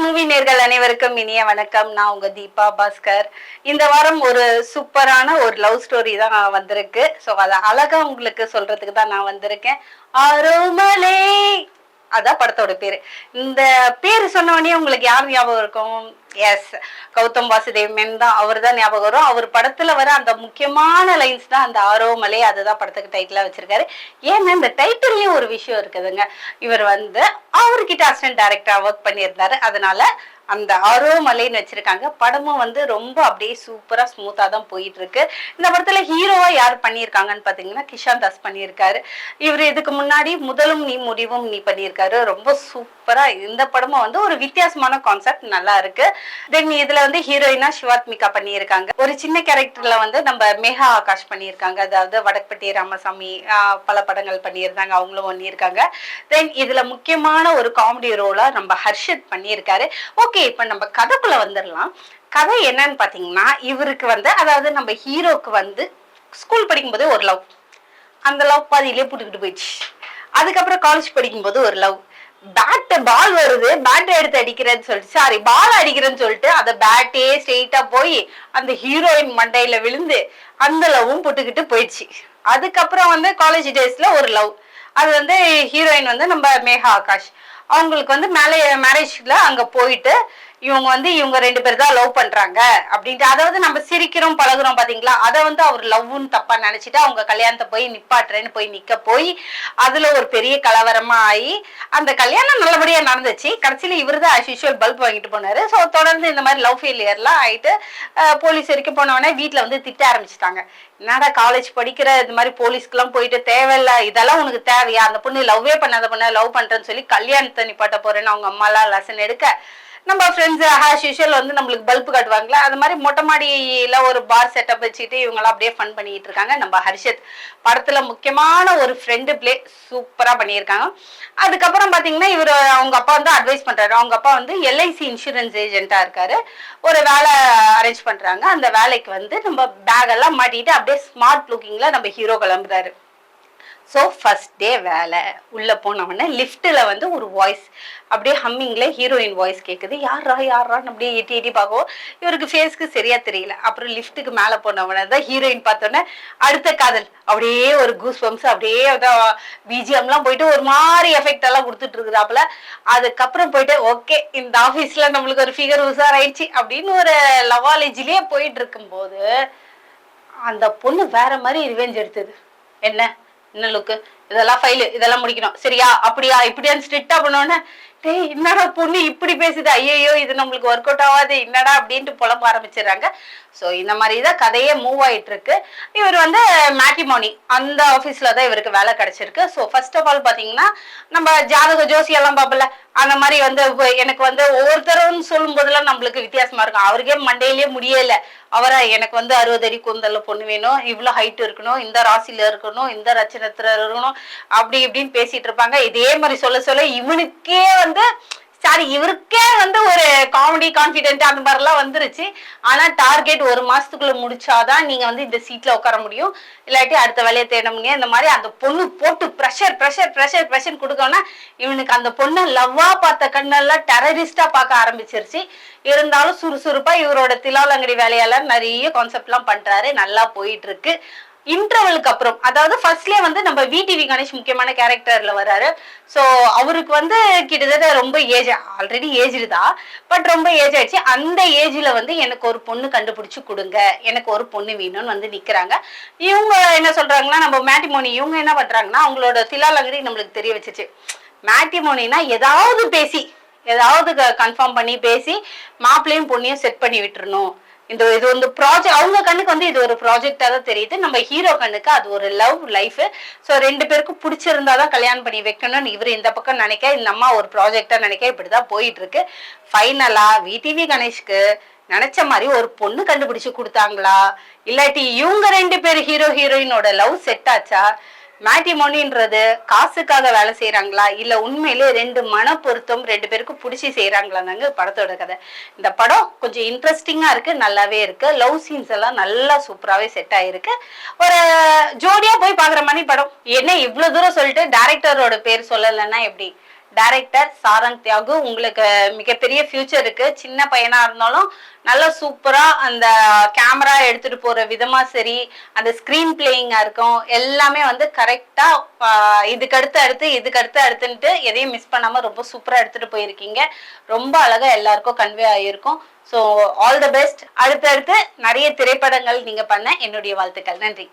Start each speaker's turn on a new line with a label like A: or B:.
A: Movie நேர்கள் அனைவருக்கும் இனிய வணக்கம். நான் உங்க தீபா பாஸ்கர். இந்த வாரம் ஒரு சூப்பரான ஒரு லவ் ஸ்டோரி தான் வந்திருக்கு. ஸோ அதை அழகா உங்களுக்கு சொல்றதுக்கு தான் நான் வந்திருக்கேன். அருமலே அதான் படத்தோட பேரு. இந்த பேரு சொன்ன உடனே உங்களுக்கு யார் ஞாபகம் இருக்கும்? எஸ், கௌதம் வாசுதேவ் மேன் தான். அவர் தான் ஞாபகம் வரும். அவர் படத்துல வர அந்த முக்கியமான லைன்ஸ் தான் அந்த ஆரோமலே. அதுதான் படத்துக்கு டைட்டிலா வச்சிருக்காரு. ஏன்னா இந்த டைட்டில்லயும் ஒரு விஷயம் இருக்குதுங்க. இவர் அவர்கிட்ட அசிஸ்டன்ட் டைரக்டரா ஒர்க் பண்ணியிருந்தாரு. அதனால அந்த ஆரோமலைன்னு வச்சிருக்காங்க. படமும் ரொம்ப அப்படியே சூப்பரா ஸ்மூத்தா தான் போயிட்டு இருக்கு. இந்த படத்துல ஹீரோவா யார் பண்ணியிருக்காங்கன்னு பாத்தீங்கன்னா கிஷான் தாஸ் பண்ணியிருக்காரு. இவர் இதுக்கு முன்னாடி முதலும் நீ முடிவும் நீ பண்ணியிருக்காரு. ரொம்ப சூப்பரா இந்த படமும் ஒரு வித்தியாசமான கான்செப்ட் நல்லா இருக்கு. தென் இதுல ஹீரோயினா சிவாத்மிகா பண்ணியிருக்காங்க. ஒரு சின்ன கேரக்டர்ல நம்ம மேகா ஆகாஷ் பண்ணியிருக்காங்க. அதாவது வடக்பட்டி ராமசாமி பல படங்கள் பண்ணியிருந்தாங்க. அவங்களும் பண்ணியிருக்காங்க. தென் இதுல முக்கியமான ஒரு காமெடி ரோலா நம்ம ஹர்ஷத் பண்ணியிருக்காரு. ஓகே, இப்ப நம்ம கதைக்குள்ள வந்துடலாம். கதை என்னன்னு பாத்தீங்கன்னா, இவருக்கு அதாவது நம்ம ஹீரோக்கு ஸ்கூல் படிக்கும்போது ஒரு லவ். அந்த லவ் பாதியிலே புட்டுக்கிட்டு போயிடுச்சு. அதுக்கப்புறம் காலேஜ் படிக்கும்போது ஒரு லவ். பால் வருது, பேட் எடுத்து அடிக்கிறேன்னு சொல்லிட்டு, சாரி பால் அடிக்கிறேன்னு சொல்லிட்டு அந்த பேட்டே ஸ்ட்ரெயிட்டா போய் அந்த ஹீரோயின் மண்டையில விழுந்து அந்த லவ்வும் புட்டுக்கிட்டு போயிடுச்சு. அதுக்கப்புறம் காலேஜ் டேஸ்ல ஒரு லவ். அது ஹீரோயின் நம்ம மேகா ஆகாஷ். அவங்களுக்கு மேரேஜ்ல அங்க போயிட்டு இவங்க ரெண்டு பேர் தான் லவ் பண்றாங்க அப்படின்ட்டு, அதாவது நம்ம சிரிக்கிறோம் பழகுறோம் பாத்தீங்களா, அதை அவர் லவ்னு தப்பா நினைச்சிட்டு அவங்க கல்யாணத்தை போய் நிப்பாட்டுறேன்னு போய் நிக்க போய் அதுல ஒரு பெரிய கலவரமா ஆகி அந்த கல்யாணம் நல்லபடியா நடந்துச்சு. கடைசியில இவரு தான் ஆஸ் யூஷுவல் பல்ப் வாங்கிட்டு போனாரு. ஸோ தொடர்ந்து இந்த மாதிரி லவ் ஃபெயிலியர்லாம் ஆயிட்டு போலீஸ் வரைக்கும் போனவொடனே வீட்டுல திட்ட ஆரம்பிச்சுட்டாங்க. என்னடா காலேஜ் படிக்கிற இந்த மாதிரி போலீஸ்க்குலாம் போயிட்டு தேவையில்ல, இதெல்லாம் உனக்கு தேவையா, அந்த பொண்ணு லவ்வே பண்ணாத பொண்ணு லவ் பண்றேன்னு சொல்லி கல்யாணத்தை நிப்பாட்ட போறேன்னு அவங்க அம்மா எல்லாம் லெசன் எடுக்க, நம்ம ஃப்ரெண்ட்ஸ் ஆஸ் யூஷுவல் நம்மளுக்கு பல்ப் காட்டுவாங்களா, அது மாதிரி மொட்டை மாடியில ஒரு பார் செட்டப் வச்சுட்டு இவங்கெல்லாம் அப்படியே ஃபன் பண்ணிட்டு இருக்காங்க. நம்ம ஹர்ஷத் படத்துல முக்கியமான ஒரு ஃப்ரெண்டு பிளே சூப்பரா பண்ணியிருக்காங்க. அதுக்கப்புறம் பாத்தீங்கன்னா இவர் அவங்க அப்பா அட்வைஸ் பண்றாரு. அவங்க அப்பா எல்ஐசி இன்சூரன்ஸ் ஏஜென்ட்டா இருக்காரு. ஒரு வேலை அரேஞ்ச் பண்றாங்க. அந்த வேலைக்கு நம்ம பேக் எல்லாம் மாட்டிட்டு அப்படியே ஸ்மார்ட் லுக்கிங்ல நம்ம ஹீரோ கிளம்புறாரு. ஸோ ஃபர்ஸ்ட் டே வேலை. உள்ள போனவொடனே லிஃப்ட்ல ஒரு வாய்ஸ் அப்படியே ஹம்மிங்ல ஹீரோயின் வாய்ஸ் கேட்குது. யாரான்னு அப்படியே எட்டி எட்டி பார்க்கவும் இவருக்கு ஃபேஸ்க்கு சரியா தெரியல. அப்புறம் லிஃப்ட்டுக்கு மேலே போனவொடனே தான் ஹீரோயின் பார்த்தோன்னே அடுத்த காதல் அப்படியே ஒரு கூஸ் பம்ப்ஸ் அப்படியே பிஜிஎம்லாம் போயிட்டு ஒரு மாதிரி எஃபெக்ட் எல்லாம் கொடுத்துட்டு இருக்குதாப்புல. அதுக்கப்புறம் போயிட்டு ஓகே, இந்த ஆஃபீஸ்ல நம்மளுக்கு ஒரு ஃபிகர் உசார் ஆயிடுச்சு அப்படின்னு ஒரு லவாலேஜிலேயே போயிட்டு இருக்கும்போது அந்த பொண்ணு வேற மாதிரி ரிவெஞ்ச் எடுத்தது. என்ன லுக்கு, இதெல்லாம் ஃபைலு, இதெல்லாம் முடிக்கணும், சரியா அப்படியா இப்படியான்னு ஸ்ட்ரிக்டா பண்ணோன்னே, டேய் என்னடா பொண்ணு இப்படி பேசுது, ஐயோ இது நம்மளுக்கு ஒர்க் அவுட் ஆகாது என்னடா அப்படின்ட்டு புலம்ப ஆரம்பிச்சிடறாங்க. ஸோ இந்த மாதிரி தான் கதையே மூவ் ஆயிட்டு இருக்கு. இவர் மேட்ரிமோனி அந்த ஆஃபீஸ்ல தான் இவருக்கு வேலை கிடைச்சிருக்கு. ஸோ ஃபர்ஸ்ட் ஆஃப் ஆல் பாத்தீங்கன்னா நம்ம ஜாதக ஜோசி எல்லாம் பார்ப்பல, அந்த மாதிரி எனக்கு ஒவ்வொருத்தரும் சொல்லும் போதெல்லாம் நம்மளுக்கு வித்தியாசமா இருக்கும். அவருக்கே மண்டையிலேயே முடியல. அவரை எனக்கு 60 அடி கூந்தல்ல பொண்ணு வேணும், இவ்வளவு ஹைட் இருக்கணும், இந்த ராசியில இருக்கணும், இந்த ரச்சனத்துல இருக்கணும், அப்படி இப்படின்னு பேசிட்டு இருப்பாங்க. இதே மாதிரி சொல்ல சொல்ல இவனுக்கே இவருக்கே ஒரு காமெடி கான்பிடென்ட் அந்த மாதிரி எல்லாம் வந்துருச்சு. ஆனா டார்கெட் 1 மாசத்துக்குள்ள முடிச்சாதான் நீங்க இந்த சீட்ல உட்கார முடியும், இல்லாட்டி அடுத்த வேலையை தேட முடியும். இந்த மாதிரி அந்த பொண்ணு போட்டு ப்ரெஷர் கொடுக்கணும்னா இவனுக்கு அந்த பொண்ணை லவ்வா பார்த்த கண்ணெல்லாம் டெரரிஸ்டா பார்க்க ஆரம்பிச்சிருச்சு. இருந்தாலும் சுறுசுறுப்பா இவரோட திலாலங்கடி வேலையால நிறைய கான்செப்ட் எல்லாம் பண்றாரு. நல்லா போயிட்டு இருக்கு. இன்டர்வலுக்கு அப்புறம், அதாவது ஃபர்ஸ்ட்லயே நம்ம விடிவி கணேஷ் முக்கியமான கேரக்டர்ல வராரு. ஸோ அவருக்கு கிட்டத்தட்ட ரொம்ப ஏஜ், ஆல்ரெடி ஏஜ்டு தான், பட் ரொம்ப ஏஜ் ஆயிடுச்சு. அந்த ஏஜ்ல எனக்கு ஒரு பொண்ணு கண்டுபிடிச்சு கொடுங்க, எனக்கு ஒரு பொண்ணு வேணும்னு நிக்கிறாங்க. இவங்க என்ன சொல்றாங்கன்னா, நம்ம மேட்ரிமோனி இவங்க என்ன பண்றாங்கன்னா, அவங்களோட திலாலங்கடி நம்மளுக்கு தெரிய வச்சுச்சு. மேட்ரிமோனினா ஏதாவது கன்ஃபார்ம் பண்ணி பேசி மாப்பிள்ளையும் பொண்ணையும் செட் பண்ணி விட்டுறணும். இது ப்ராஜெக்ட் அவங்க கண்ணுக்கு இது ஒரு ப்ராஜெக்டா தான் தெரியுது. நம்ம ஹீரோ கண்ணுக்கு அது ஒரு லவ் லைஃப். ஸோ 2 பேருக்கும் பிடிச்சிருந்தாதான் கல்யாணம் பண்ணி வைக்கணும்னு இவர் இந்த பக்கம் நினைக்க, இந்த அம்மா ஒரு ப்ராஜெக்டா நினைக்க, இப்படிதான் போயிட்டு இருக்கு. ஃபைனலா விடிவி கணேஷ்க்கு நினைச்ச மாதிரி ஒரு பொண்ணு கண்டுபிடிச்சு கொடுத்தாங்களா, இல்லாட்டி இவங்க 2 பேர் ஹீரோ ஹீரோயினோட லவ் செட் ஆச்சா, மேட்ரிமோனின்றது காசுக்காக வேலை செய்யறாங்களா, இல்ல உண்மையிலே 2 மன பொருத்தம் 2 பேருக்கும் பிடிச்சி செய்யறாங்களாங்க படத்தோட கதை. இந்த படம் கொஞ்சம் இன்ட்ரெஸ்டிங்கா இருக்கு, நல்லாவே இருக்கு. லவ் சீன்ஸ் எல்லாம் நல்லா சூப்பராகவே செட் ஆயிருக்கு. ஒரு ஜோடியா போய் பாக்குற மாதிரி படம். என்ன இவ்வளவு தூரம் சொல்லிட்டு டைரக்டரோட பேர் சொல்லலைன்னா எப்படி? டைரக்டர் சாரங் தியாகு. உங்களுக்கு மிகப்பெரிய ஃபியூச்சர் இருக்கு. சின்ன பையனா இருந்தாலும் நல்லா சூப்பரா அந்த கேமரா எடுத்துட்டு போற விதமா சரி, அந்த ஸ்கிரீன் பிளேயிங்கா இருக்கும், எல்லாமே வந்து கரெக்டா இதுக்கு அடுத்து அடுத்து இதுக்கு அடுத்து அடுத்துன்ட்டு எதையும் மிஸ் பண்ணாம ரொம்ப சூப்பரா எடுத்துட்டு போயிருக்கீங்க. ரொம்ப அழகா எல்லாருக்கும் கன்வே ஆகியிருக்கும். So all the best. அடுத்தடுத்து நிறைய திரைப்படங்கள் நீங்க பண்ண என்னுடைய வாழ்த்துக்கள். நன்றி.